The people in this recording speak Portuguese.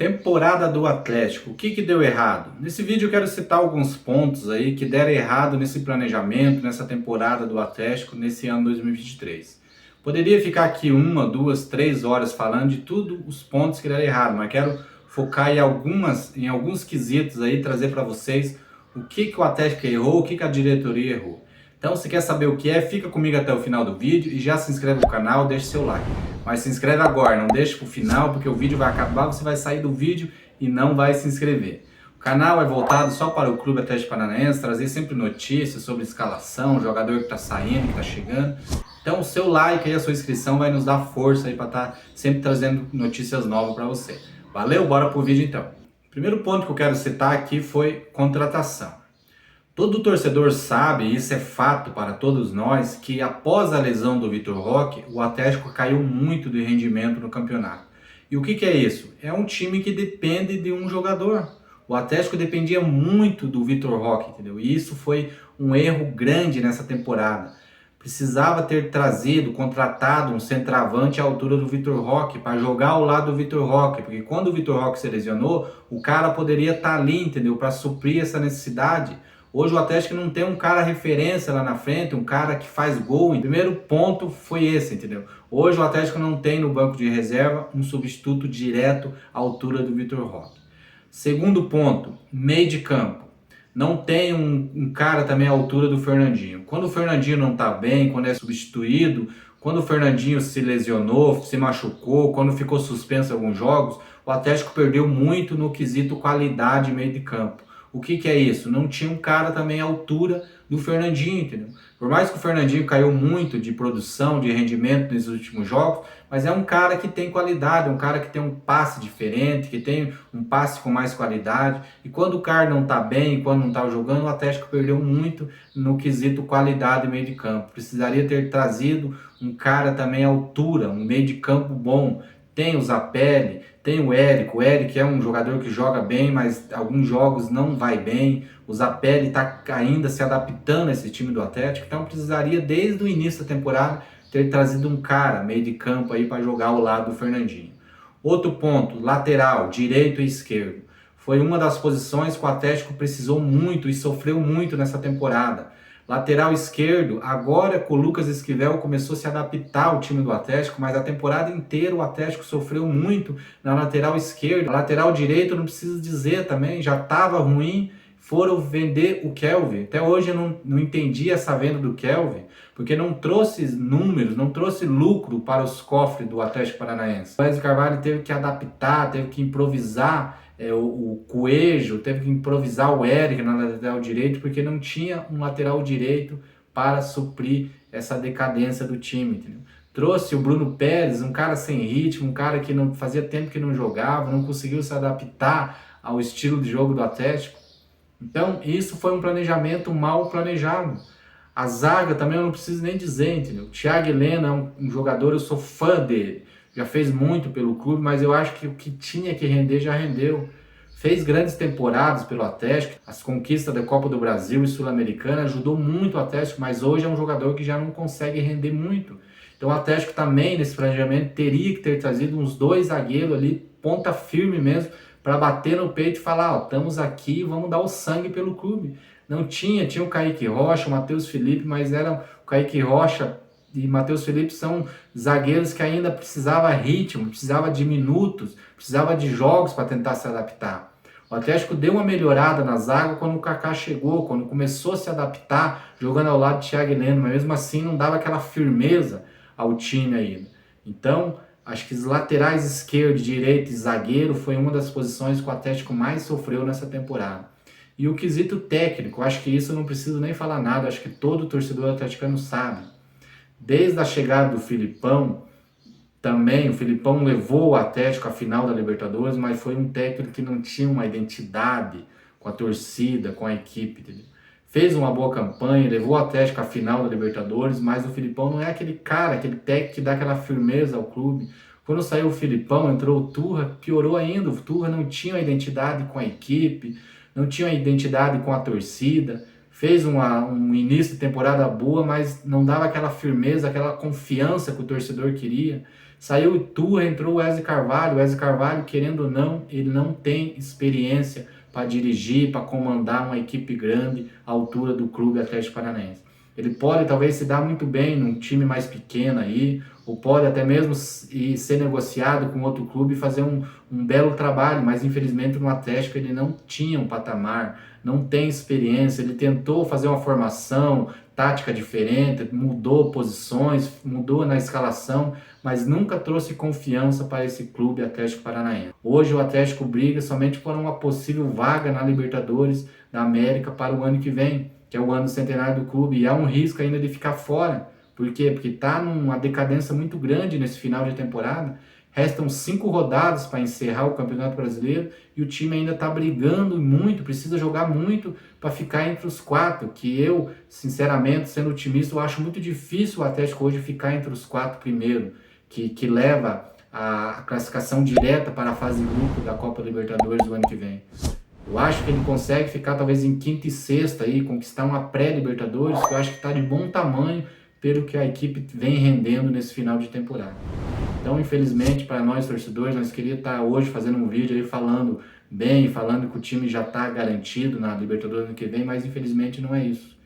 Temporada do Atlético, o que deu errado? Nesse vídeo eu quero citar alguns pontos aí que deram errado nesse planejamento, nessa temporada do Atlético, nesse ano 2023. Poderia ficar aqui 1, 2, 3 horas falando de todos os pontos que deram errado, mas quero focar em alguns quesitos aí, trazer para vocês o que o Atlético errou, o que a diretoria errou. Então, se quer saber o que é, fica comigo até o final do vídeo e já se inscreve no canal, deixa seu like. Mas se inscreve agora, não deixe para o final, porque o vídeo vai acabar, você vai sair do vídeo e não vai se inscrever. O canal é voltado só para o Clube Atlético Paranaense, trazer sempre notícias sobre escalação, jogador que está saindo, que está chegando. Então, o seu like e a sua inscrição vai nos dar força aí para estar sempre trazendo notícias novas para você. Valeu? Bora pro vídeo então. O primeiro ponto que eu quero citar aqui foi contratação. Todo torcedor sabe, e isso é fato para todos nós, que após a lesão do Vitor Roque, o Atlético caiu muito de rendimento no campeonato. E o que é isso? É um time que depende de um jogador. O Atlético dependia muito do Vitor Roque, entendeu? E isso foi um erro grande nessa temporada. Precisava ter trazido, contratado um centroavante à altura do Vitor Roque para jogar ao lado do Vitor Roque, porque quando o Vitor Roque se lesionou, o cara poderia estar ali, entendeu? Para suprir essa necessidade. Hoje o Atlético não tem um cara referência lá na frente, um cara que faz gol. O primeiro ponto foi esse, entendeu? Hoje o Atlético não tem no banco de reserva um substituto direto à altura do Vitor Roque. Segundo ponto, meio de campo. Não tem um cara também à altura do Fernandinho. Quando o Fernandinho não está bem, quando é substituído, quando o Fernandinho se lesionou, se machucou, quando ficou suspenso em alguns jogos, o Atlético perdeu muito no quesito qualidade meio de campo. O que é isso? Não tinha um cara também à altura do Fernandinho, entendeu? Por mais que o Fernandinho caiu muito de produção, de rendimento nesses últimos jogos, mas é um cara que tem qualidade, um cara que tem um passe diferente, que tem um passe com mais qualidade. E quando o cara não tá bem, quando não tá jogando, o Atlético perdeu muito no quesito qualidade meio de campo. Precisaria ter trazido um cara também à altura, um meio de campo bom. Tem o Zapelli, tem o Eric é um jogador que joga bem, mas alguns jogos não vai bem. O Zapelli está ainda se adaptando a esse time do Atlético, então precisaria desde o início da temporada ter trazido um cara meio de campo aí para jogar ao lado do Fernandinho. Outro ponto, lateral, direito e esquerdo. Foi uma das posições que o Atlético precisou muito e sofreu muito nessa temporada. Lateral esquerdo, agora com o Lucas Esquivel começou a se adaptar ao time do Atlético, mas a temporada inteira o Atlético sofreu muito na lateral esquerda. A lateral direito, não preciso dizer também, já estava ruim, foram vender o Kelvin. Até hoje eu não entendi essa venda do Kelvin, porque não trouxe números, não trouxe lucro para os cofres do Atlético Paranaense. O Wesley Carvalho teve que adaptar, teve que improvisar. O Coelho teve que improvisar o Eric na lateral direito, porque não tinha um lateral direito para suprir essa decadência do time, entendeu? Trouxe o Bruno Pérez, um cara sem ritmo, um cara que não fazia tempo que não jogava, não conseguiu se adaptar ao estilo de jogo do Atlético. Então isso foi um planejamento mal planejado. A zaga também eu não preciso nem dizer, entendeu? O Thiago Heleno é um jogador, eu sou fã dele. Já fez muito pelo clube, mas eu acho que o que tinha que render já rendeu. Fez grandes temporadas pelo Atlético, as conquistas da Copa do Brasil e Sul-Americana ajudou muito o Atlético, mas hoje é um jogador que já não consegue render muito. Então o Atlético também, nesse planejamento, teria que ter trazido uns 2 zagueiros ali, ponta firme mesmo, para bater no peito e falar, ó, estamos aqui, vamos dar o sangue pelo clube. Não tinha o Kaique Rocha, o Matheus Felipe, mas era o Kaique Rocha e Matheus Felipe são zagueiros que ainda precisava ritmo, precisava de minutos, precisava de jogos para tentar se adaptar. O Atlético deu uma melhorada na zaga quando o Kaká chegou, quando começou a se adaptar, jogando ao lado de Thiago Heleno, mas mesmo assim não dava aquela firmeza ao time ainda. Então, acho que os laterais esquerdo, direito e zagueiro foi uma das posições que o Atlético mais sofreu nessa temporada. E o quesito técnico, acho que isso eu não preciso nem falar nada, acho que todo torcedor atleticano sabe. Desde a chegada do Filipão, também o Filipão levou o Atlético à final da Libertadores, mas foi um técnico que não tinha uma identidade com a torcida, com a equipe, entendeu? Fez uma boa campanha, levou o Atlético à final da Libertadores, mas o Filipão não é aquele cara, aquele técnico que dá aquela firmeza ao clube. Quando saiu o Filipão, entrou o Turra, piorou ainda. O Turra não tinha uma identidade com a equipe, não tinha uma identidade com a torcida. Fez um início de temporada boa, mas não dava aquela firmeza, aquela confiança que o torcedor queria. Saiu o Iturra, entrou o Wesley Carvalho. O Wesley Carvalho, querendo ou não, ele não tem experiência para dirigir, para comandar uma equipe grande à altura do Clube Atlético Paranaense. Ele pode talvez se dar muito bem num time mais pequeno aí, ou pode até mesmo ser negociado com outro clube e fazer um belo trabalho, mas infelizmente no Atlético ele não tinha um patamar, não tem experiência. Ele tentou fazer uma formação tática diferente, mudou posições, mudou na escalação, mas nunca trouxe confiança para esse clube Atlético Paranaense. Hoje o Atlético briga somente por uma possível vaga na Libertadores da América para o ano que vem, que é o ano centenário do clube, e há um risco ainda de ficar fora. Por quê? Porque está numa decadência muito grande nesse final de temporada. Restam 5 rodadas para encerrar o Campeonato Brasileiro e o time ainda está brigando muito, precisa jogar muito para ficar entre os 4, que eu, sinceramente, sendo otimista, eu acho muito difícil o Atlético hoje ficar entre os 4 primeiros, que leva a classificação direta para a fase de grupo da Copa Libertadores do ano que vem. Eu acho que ele consegue ficar talvez em quinta e sexta aí, conquistar uma pré-Libertadores, que eu acho que está de bom tamanho pelo que a equipe vem rendendo nesse final de temporada. Então, infelizmente, para nós torcedores, nós queríamos estar hoje fazendo um vídeo aí falando bem, falando que o time já está garantido na Libertadores ano que vem, mas infelizmente não é isso.